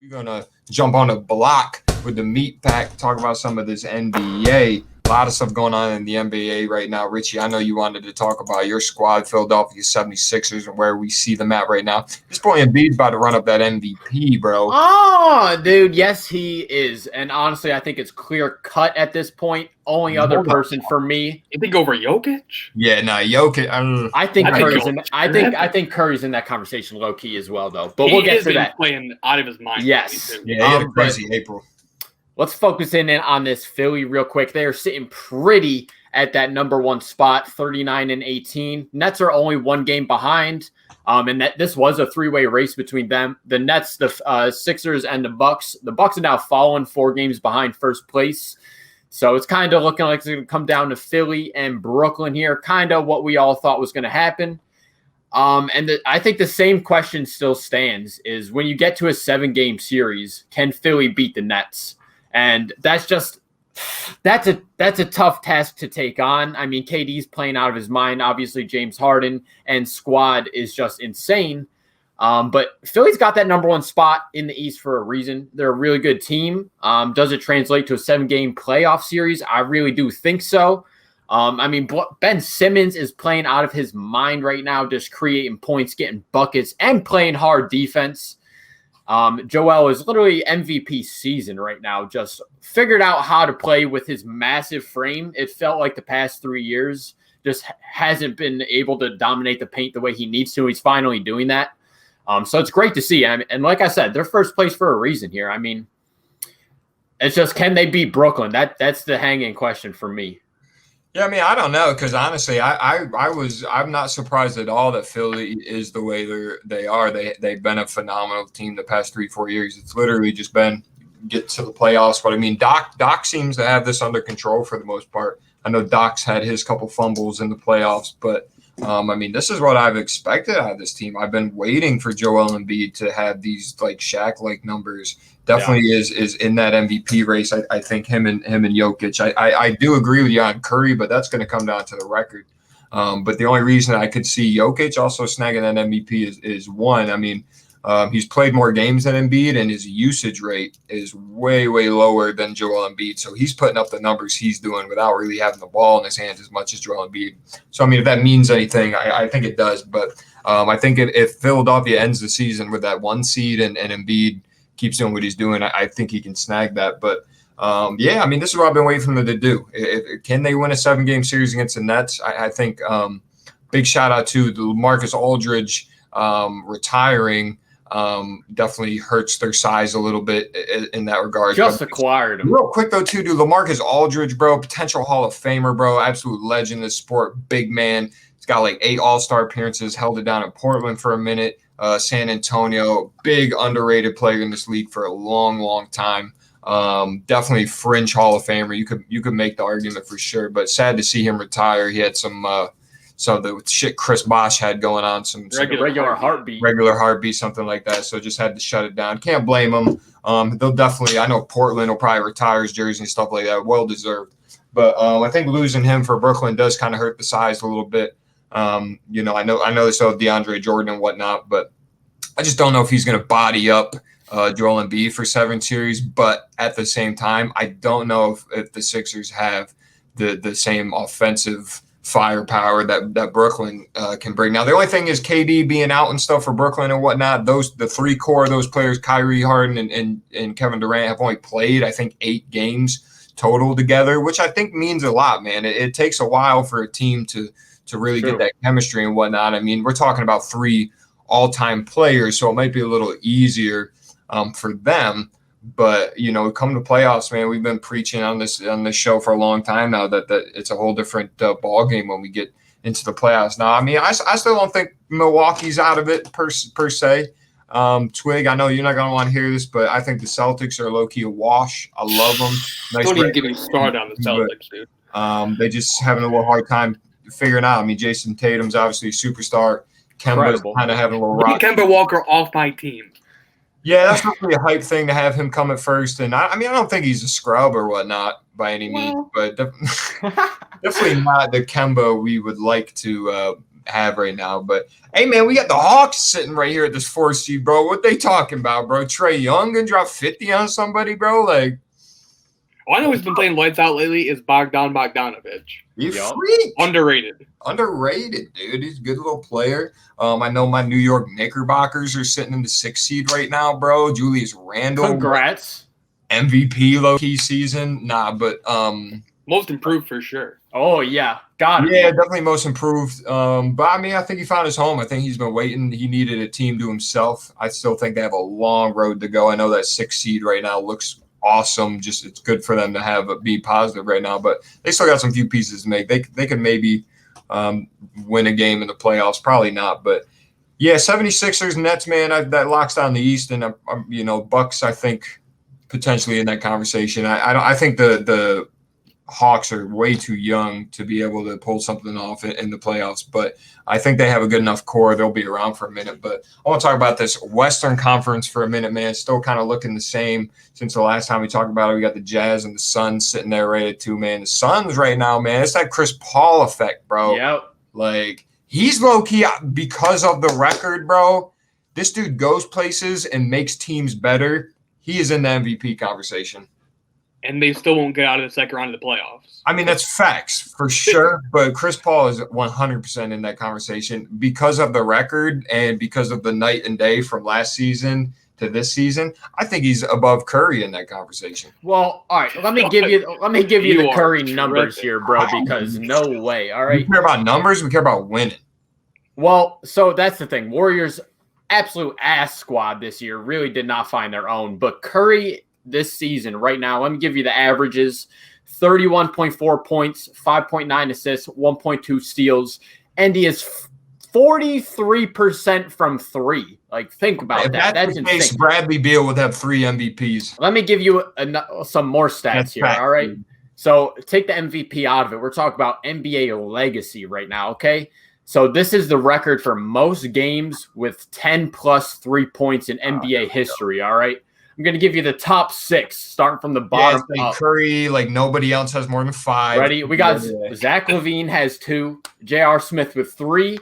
We're gonna jump on a block with the meat pack, talk about some of this NBA. A lot of stuff going on in the NBA right now. Richie, I know you wanted to talk about your squad, Philadelphia 76ers, and where we see them at right now. At this point, Embiid's about to run up that MVP, bro. Oh, dude, yes, he is. And honestly, I think it's clear cut at this point. Only other person for me. You think over Jokic? Yeah, Jokic. I think Curry's Jokic. I think Curry's in that conversation low key as well, though. But we'll get to that. Playing out of his mind. Yes. Yeah, he had a crazy April. Let's focus in on this Philly real quick. They are sitting pretty at that number one spot, 39-18. Nets are only one game behind. And that this was a three-way race between them. The Nets, the Sixers, and the Bucks. The Bucks are now fallen 4 games behind first place. So it's kind of looking like it's going to come down to Philly and Brooklyn here, kind of what we all thought was going to happen. I think the same question still stands, is when you get to a 7-game series, can Philly beat the Nets? And that's a tough task to take on. I mean, KD's playing out of his mind. Obviously, James Harden and squad is just insane. But Philly's got that number one spot in the East for a reason. They're a really good team. Does it translate to a 7-game playoff series? I really do think so. I mean, Ben Simmons is playing out of his mind right now, just creating points, getting buckets, and playing hard defense. Joel is literally MVP season right now, just figured out how to play with his massive frame. It felt like the past 3 years just hasn't been able to dominate the paint the way he needs to. He's finally doing that. So it's great to see. And like I said, they're first place for a reason here. I mean, it's just, can they beat Brooklyn? That's the hanging question for me. Yeah, I mean, I don't know, because honestly, I'm not surprised at all that Philly is the way they are. They've been a phenomenal team the past 3-4 years. It's literally just been get to the playoffs. But I mean, Doc seems to have this under control for the most part. I know Doc's had his couple fumbles in the playoffs, but I mean, this is what I've expected out of this team. I've been waiting for Joel Embiid to have these like Shaq-like numbers. Definitely is in that MVP race. I think him and Jokic. I do agree with you on Curry, but that's going to come down to the record. But the only reason I could see Jokic also snagging that MVP is one. I mean, he's played more games than Embiid, and his usage rate is way lower than Joel Embiid. So he's putting up the numbers he's doing without really having the ball in his hands as much as Joel Embiid. So I mean, if that means anything, I think it does. But I think if Philadelphia ends the season with that 1 seed and Embiid keeps doing what he's doing, I think he can snag that. But yeah, I mean, this is what I've been waiting for them to do. Can they win a 7-game series against the Nets? I think big shout out to the LaMarcus Aldridge retiring. Definitely hurts their size a little bit in that regard. Just acquired him. Real quick though, too, dude, LaMarcus Aldridge, bro, potential Hall of Famer, bro, absolute legend in the sport, big man. He's got like 8 All-Star appearances, held it down in Portland for a minute. San Antonio, big underrated player in this league for a long time. Definitely fringe Hall of Famer. You could make the argument for sure, but sad to see him retire. He had some of the shit Chris Bosh had going on, some regular heartbeat, something like that. So just had to shut it down. Can't blame him. They'll definitely. I know Portland will probably retire his jersey and stuff like that. Well deserved. But I think losing him for Brooklyn does kind of hurt the size a little bit. You know, I know they still have DeAndre Jordan and whatnot, but I just don't know if he's going to body up Joel Embiid for 7 series. But at the same time, I don't know if the Sixers have the same offensive firepower that Brooklyn can bring. Now, the only thing is KD being out and stuff for Brooklyn and whatnot. The 3 core of those players, Kyrie, Harden, and Kevin Durant, have only played, I think, 8 games total together, which I think means a lot, man. It takes a while for a team to really get that chemistry and whatnot. I mean, we're talking about 3 all-time players, so it might be a little easier for them. But, you know, come to playoffs, man, we've been preaching on this show for a long time now that it's a whole different ball game when we get into the playoffs. Now, I mean, I still don't think Milwaukee's out of it per se. Twigg, I know you're not going to want to hear this, but I think the Celtics are low-key a wash. I love them. Nice. Don't even get me started on the Celtics, dude. They just having a little hard time figuring out. I mean, Jason Tatum's obviously a superstar. Kemba's kind of having a little rock. Kemba Walker off my team. Yeah, that's not really a hype thing to have him come at first. And I mean, I don't think he's a scrub or whatnot by any means, but definitely not the Kemba we would like to have right now. But hey, man, we got the Hawks sitting right here at this 4th seed, bro. What they talking about, bro? Trae Young gonna drop 50 on somebody, bro? Like, all I know he's been playing lights out lately is Bogdanovich. You freak. Underrated, dude. He's a good little player. I know my New York Knickerbockers are sitting in the 6th seed right now, bro. Julius Randle. Congrats. MVP low-key season. Nah, but most improved for sure. Oh, yeah. Got it. Yeah, definitely most improved. But, I mean, I think he found his home. I think he's been waiting. He needed a team to himself. I still think they have a long road to go. I know that 6th seed right now looks awesome. Just it's good for them to be positive right now. But they still got some few pieces to make. They could maybe win a game in the playoffs. Probably not. But, yeah, 76ers, Nets, man, that locks down the East. And, Bucks, I think, potentially in that conversation. I think the Hawks are way too young to be able to pull something off in the playoffs, but I think they have a good enough core. They'll be around for a minute. But I want to talk about this Western Conference for a minute, man. Still kind of looking the same since the last time we talked about it. We got the Jazz and the Suns sitting there right at 2, man. The Suns right now, man, it's that Chris Paul effect, bro. Yep. Like, he's low-key because of the record, bro. This dude goes places and makes teams better. He is in the MVP conversation. And they still won't get out of the second round of the playoffs. I mean, that's facts for sure. But Chris Paul is 100% in that conversation because of the record and because of the night and day from last season to this season. I think he's above Curry in that conversation. Well, all right. Let me give you the Curry numbers here, bro, because no way. All right. We care about numbers. We care about winning. Well, so that's the thing. Warriors, absolute ass squad this year, really did not find their own. But Curry this season right now, let me give you the averages: 31.4 points, 5.9 assists, 1.2 steals, and he is 43% from 3. Like, think about that. That's insane. Case, Bradley Beal would have 3 MVPs. Let me give you some more stats here. All right. So take the MVP out of it. We're talking about NBA legacy right now. Okay. So this is the record for most games with 10 plus 3 points in NBA history. All right. I'm going to give you the top 6, starting from the bottom up. Curry, like nobody else has more than 5. Ready? We got Zach LaVine has 2, J.R. Smith with 3,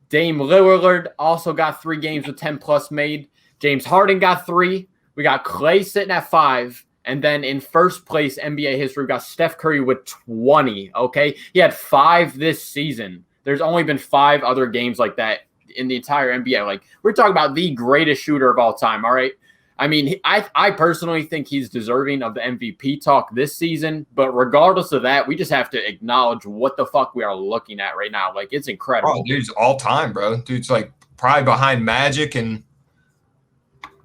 Dame Lillard also got 3 games with 10 plus made, James Harden got 3, we got Klay sitting at 5, and then in first place NBA history, we got Steph Curry with 20, okay? He had 5 this season. There's only been 5 other games like that in the entire NBA. Like, we're talking about the greatest shooter of all time, all right? I mean, I personally think he's deserving of the MVP talk this season, but regardless of that, we just have to acknowledge what the fuck we are looking at right now. Like, it's incredible. Oh, dude's all time, bro. Dude's like probably behind Magic and,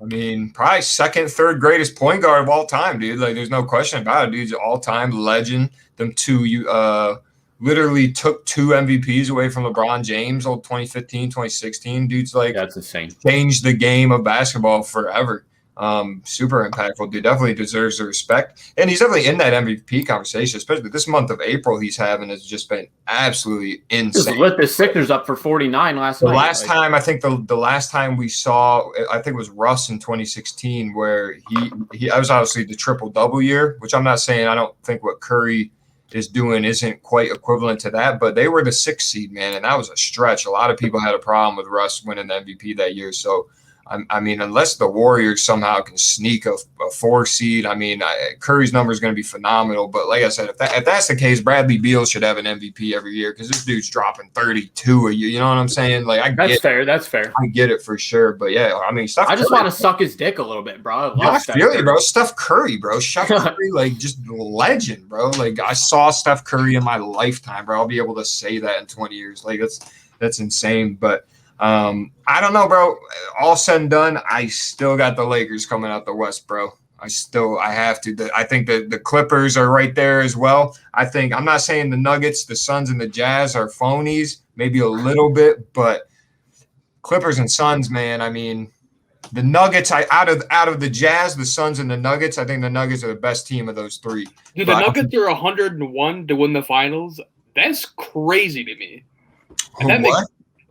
I mean, probably 2nd, 3rd greatest point guard of all time, dude. Like, there's no question about it. Dude's all-time legend. Them 2 literally took 2 MVPs away from LeBron James, 2015, 2016. Dude's like, that's insane. Changed the game of basketball forever. Super impactful. Dude definitely deserves the respect, and he's definitely in that MVP conversation, especially this month of April he's having has just been absolutely insane. Just lit the Sixers up for 49 last night. Last time, I think the last time we saw, I think it was Russ in 2016, where he that was obviously the triple-double year, which I'm not saying I don't think what Curry is doing isn't quite equivalent to that, but they were the 6th seed, man, and that was a stretch. A lot of people had a problem with Russ winning the MVP that year, so I mean, unless the Warriors somehow can sneak a 4 seed, I mean, Curry's number is going to be phenomenal. But like I said, if that's the case, Bradley Beal should have an MVP every year because this dude's dropping 32 a year. You know what I'm saying? Like, that's fair. That's fair. I get it for sure. But yeah, I mean, I just want to suck his dick a little bit, bro. I feel you, bro. Steph Curry, bro. Steph Curry, like, just legend, bro. Like, I saw Steph Curry in my lifetime, bro. I'll be able to say that in 20 years. Like, that's insane. But I don't know, bro. All said and done, I still got the Lakers coming out the West, bro. I have to. I think the Clippers are right there as well. I'm not saying the Nuggets, the Suns, and the Jazz are phonies, maybe a little bit, but Clippers and Suns, man. I mean, the Nuggets. Out of the Jazz, the Suns, and the Nuggets, I think the Nuggets are the best team of those 3. Dude, the Nuggets are 101 to win the finals. That's crazy to me.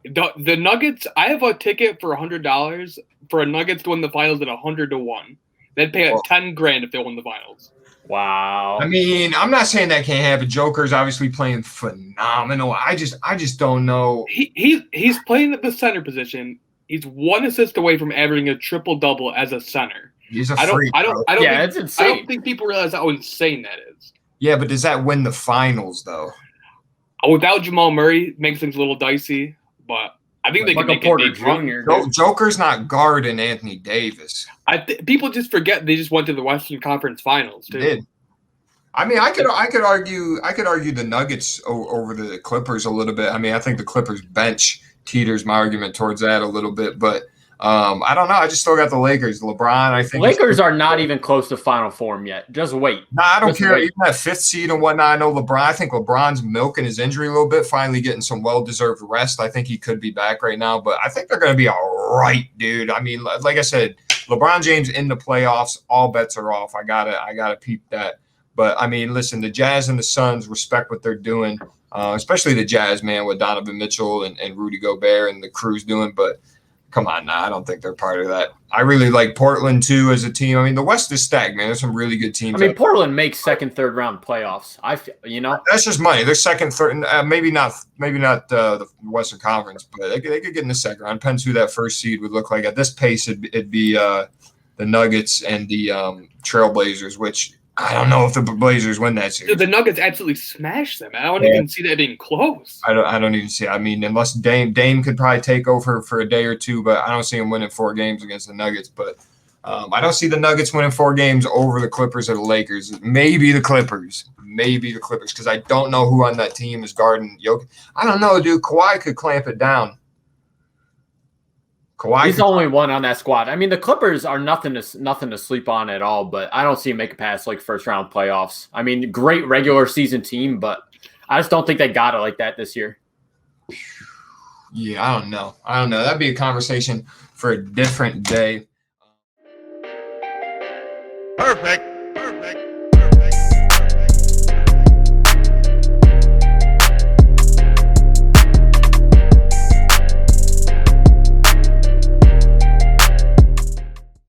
The Nuggets, I have a ticket for $100 for a Nuggets to win the finals at 100 to 1. They'd pay $10,000 if they won the finals. Wow. I mean, I'm not saying that can't happen. Joker's obviously playing phenomenal. I just don't know. He's playing at the center position. He's 1 assist away from averaging a triple-double as a center. He's a freak. It's insane. I don't think people realize how insane that is. Yeah, but does that win the finals though? Without Jamal Murray, it makes things a little dicey, but I think they can make Porter it Jr. Joker's not guarding Anthony Davis. People just forget they just went to the Western Conference Finals too. They did. I mean, I could argue the Nuggets over the Clippers a little bit. I mean, I think the Clippers bench teeters my argument towards that a little bit, but I don't know. I just still got the Lakers. LeBron, I think Lakers are not even close to Final Form yet. Just wait. Nah, I don't care. Even that 5th seed and whatnot. I know LeBron. I think LeBron's milking his injury a little bit, finally getting some well-deserved rest. I think he could be back right now, but I think they're going to be all right, dude. I mean, like I said, LeBron James in the playoffs, all bets are off. I gotta peep that. But I mean, listen, the Jazz and the Suns respect what they're doing, especially the Jazz, man, with Donovan Mitchell and Rudy Gobert and the Cruz doing. But come on, now, I don't think they're part of that. I really like Portland too as a team. I mean, the West is stacked, man. There's some really good teams. I mean, Portland makes second, third round playoffs. That's just money. They're second, third, maybe not the Western Conference, but they could get in the second round. Depends who that first seed would look like. At this pace, it'd be the Nuggets and the Trailblazers, which I don't know if the Blazers win that series. The Nuggets absolutely smash them. I don't even see that being close. I don't even see it. I mean, unless Dame could probably take over for a day or two, but I don't see him winning 4 games against the Nuggets. But I don't see the Nuggets winning 4 games over the Clippers or the Lakers. Maybe the Clippers, because I don't know who on that team is guarding Jokic. I don't know, dude. Kawhi could clamp it down. He's the only one on that squad. I mean, the Clippers are nothing to sleep on at all, but I don't see him make it past like first round playoffs. I mean, great regular season team, but I just don't think they got it like that this year. Yeah, I don't know. That'd be a conversation for a different day. Perfect.